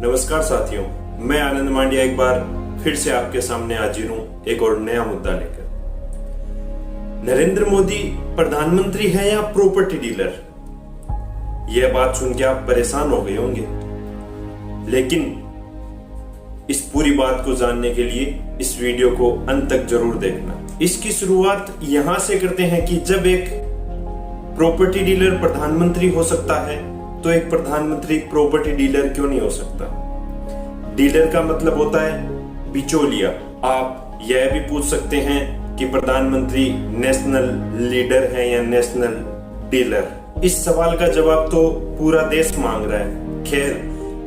नमस्कार साथियों, मैं आनंद मांडिया एक बार फिर से आपके सामने हाजिर हूं एक और नया मुद्दा लेकर। नरेंद्र मोदी प्रधानमंत्री है या प्रॉपर्टी डीलर? यह बात सुन के आप परेशान हो गए होंगे, लेकिन इस पूरी बात को जानने के लिए इस वीडियो को अंत तक जरूर देखना। इसकी शुरुआत यहां से करते हैं कि जब एक प्रॉपर्टी डीलर प्रधानमंत्री हो सकता है तो एक प्रधानमंत्री प्रॉपर्टी डीलर क्यों नहीं हो सकता? डीलर का मतलब होता है बिचौलिया। आप यह भी पूछ सकते हैं कि प्रधानमंत्री नेशनल लीडर है या नेशनल डीलर। इस सवाल का जवाब तो पूरा देश मांग रहा है। खैर,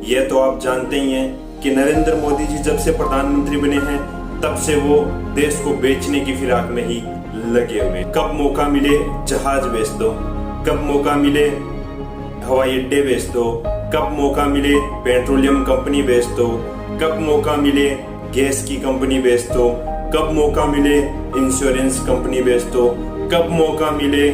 यह तो आप जानते ही हैं कि नरेंद्र मोदी जी जब से प्रधानमंत्री बने हैं तब से वो देश को बेचने की फिराक में ही लगे हुए। कब मौका मिले जहाज बेच दो, कब मौका मिले हवाई अड्डे बेच दो, कब मौका मिले पेट्रोलियम कंपनी बेच दो, कब मौका मिले गैस की कंपनी बेच दो, कब मौका मिले इंश्योरेंस कंपनी बेच दो, कब मौका मिले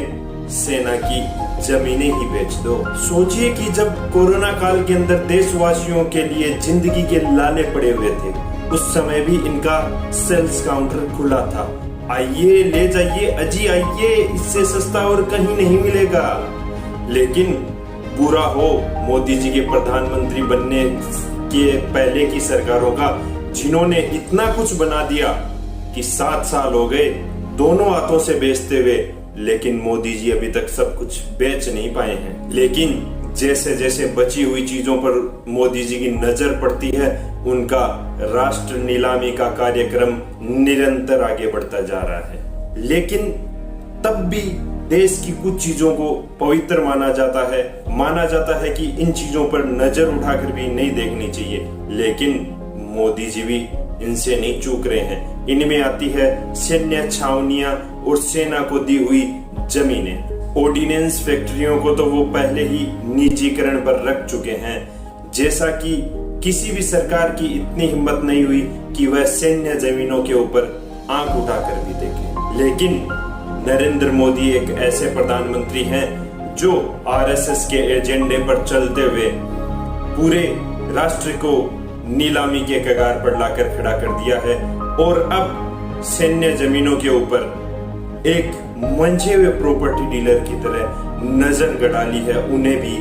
सेना की जमीनें ही बेच दो। सोचिए कि जब कोरोना काल के अंदर देशवासियों के लिए जिंदगी के लाले पड़े हुए थे, उस समय भी इनका सेल्स काउंटर खुला था। आइए ले जाइए, अजी आइए, इससे सस्ता और कहीं नहीं मिलेगा। लेकिन बुरा हो मोदी जी के प्रधानमंत्री बनने के पहले की सरकारों का, जिन्होंने इतना कुछ बना दिया कि 7 साल हो गए दोनों हाथों से बेचते हुए, लेकिन मोदी जी अभी तक सब कुछ बेच नहीं पाए हैं। लेकिन जैसे जैसे बची हुई चीजों पर मोदी जी की नजर पड़ती है, उनका राष्ट्र नीलामी का कार्यक्रम निरंतर आगे बढ़ता जा रहा है। लेकिन तब भी देश की कुछ चीजों को पवित्र माना जाता है कि इन चीजों पर नजर उठाकर भी नहीं देखनी चाहिए। लेकिन मोदी जी भी इनसे नहीं चूक रहे हैं। इनमें आती है सैन्य छावनियां और सेना को दी हुई जमीनें। ऑर्डिनेंस फैक्ट्रियों को तो वो पहले ही निजीकरण पर रख चुके हैं, जैसा कि किसी भी सरकार की इतनी हिम्मत नहीं हुई कि वह सैन्य जमीनों के ऊपर आंख उठाकर भी देखे। लेकिन नरेंद्र मोदी एक ऐसे प्रधानमंत्री हैं जो आरएसएस के एजेंडे पर चलते हुए पूरे राष्ट्र को नीलामी के कगार पर लाकर खड़ा कर दिया है और अब सैन्य जमीनों के ऊपर एक मंझे हुए प्रॉपर्टी डीलर की तरह नजर गड़ा ली है, उन्हें भी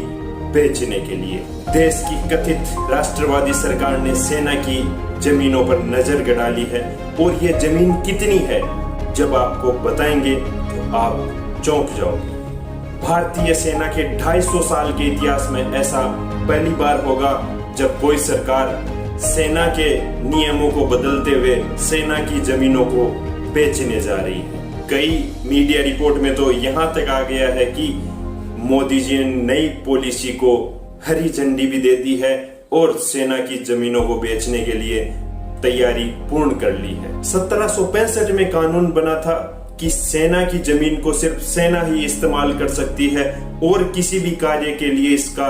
बेचने के लिए। देश की कथित राष्ट्रवादी सरकार ने सेना की जमीनों पर नजर गड़ा ली है, और ये जमीन कितनी है जब आपको बताएंगे तो आप चौंक जाओगे। भारतीय सेना के 250 साल के इतिहास में ऐसा पहली बार होगा जब कोई सरकार सेना के नियमों को बदलते हुए सेना की जमीनों को बेचने जा रही है। कई मीडिया रिपोर्ट में तो यहां तक आ गया है कि मोदी जी ने नई पॉलिसी को हरी झंडी भी दे दी है और सेना की जमीनों को बेचने के लिए तैयारी पूर्ण कर ली है। 1765 में कानून बना था कि सेना की जमीन को सिर्फ सेना ही इस्तेमाल कर सकती है और किसी भी कार्य के लिए इसका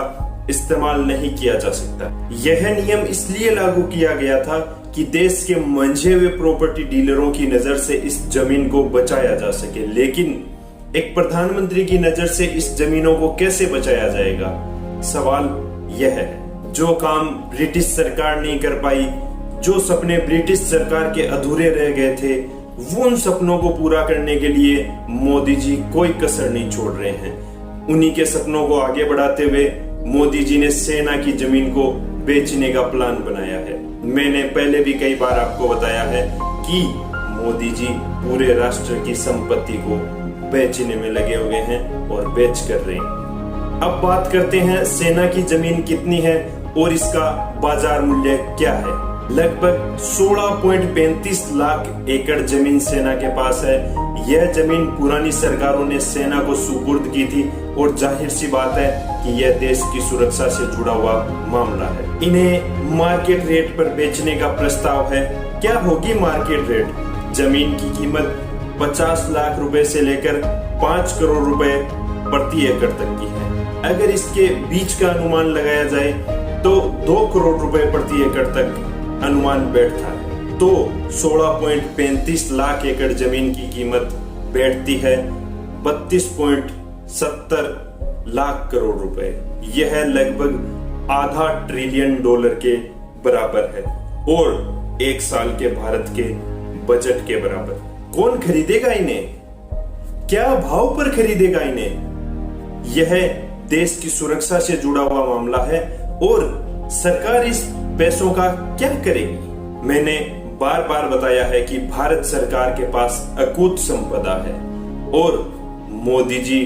इस्तेमाल नहीं किया जा सकता। यह नियम इसलिए लागू किया गया था कि देश के मंझे हुए प्रॉपर्टी डीलरों की नजर से इस जमीन को बचाया जा सके। लेकिन एक प्रधानमंत्री की नजर से इस जमीनों को कैसे बचाया जाएगा? सवाल यह है। जो काम ब्रिटिश सरकार नहीं कर पाई, जो सपने ब्रिटिश सरकार के अधूरे रह गए थे, वो उन सपनों को पूरा करने के लिए मोदी जी कोई कसर नहीं छोड़ रहे हैं। उन्हीं के सपनों को आगे बढ़ाते हुए मोदी जी ने सेना की जमीन को बेचने का प्लान बनाया है। मैंने पहले भी कई बार आपको बताया है कि मोदी जी पूरे राष्ट्र की संपत्ति को बेचने में लगे हुए हैं और बेच कर रहे हैं। अब बात करते हैं सेना की जमीन कितनी है और इसका बाजार मूल्य क्या है। लगभग 16.35 लाख एकड़ जमीन सेना के पास है। यह जमीन पुरानी सरकारों ने सेना को सुपुर्द की थी और जाहिर सी बात है कि यह देश की सुरक्षा से जुड़ा हुआ मामला है। इन्हें मार्केट रेट पर बेचने का प्रस्ताव है। क्या होगी मार्केट रेट? जमीन की कीमत 50 लाख रुपए से लेकर 5 करोड़ रुपए प्रति एकड़ तक की है। अगर इसके बीच का अनुमान लगाया जाए तो 2 करोड़ रुपए प्रति एकड़ तक अनुमान बैठता है। तो 16.35 लाख एकड़ जमीन की कीमत बैठती है 32.70 लाख करोड़ रुपए। यह लगभग $0.5 ट्रिलियन के बराबर है और 1 साल के भारत के बजट के बराबर। कौन खरीदेगा इन्हें? क्या भाव पर खरीदेगा इन्हें? यह देश की सुरक्षा से जुड़ा हुआ मामला है और सरकार इस पैसों का क्या करेगी? मैंने बार बार बताया है कि भारत सरकार के पास अकूत संपदा है और मोदी जी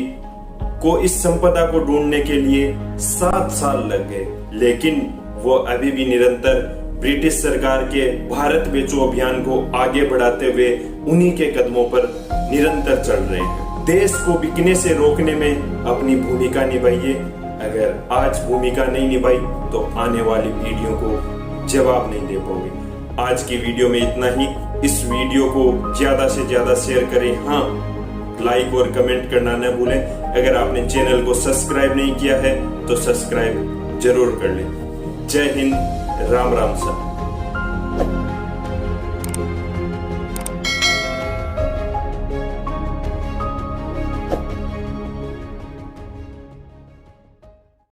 को इस संपदा को ढूंढने के लिए 7 साल लग गए, लेकिन वो अभी भी निरंतर ब्रिटिश सरकार के भारत बेचो अभियान को आगे बढ़ाते हुए उन्हीं के कदमों पर निरंतर चल रहे हैं। देश को बिकने से रोकने में अपनी भूमिका निभाइए। अगर आज भूमिका नहीं निभाई तो आने वाली पीढ़ियों को जवाब नहीं दे पाओगे। आज की वीडियो में इतना ही। इस वीडियो को ज्यादा से ज्यादा शेयर करें। हाँ, लाइक और कमेंट करना न भूलें। अगर आपने चैनल को सब्सक्राइब नहीं किया है तो सब्सक्राइब जरूर कर लें। जय हिंद, राम राम सर।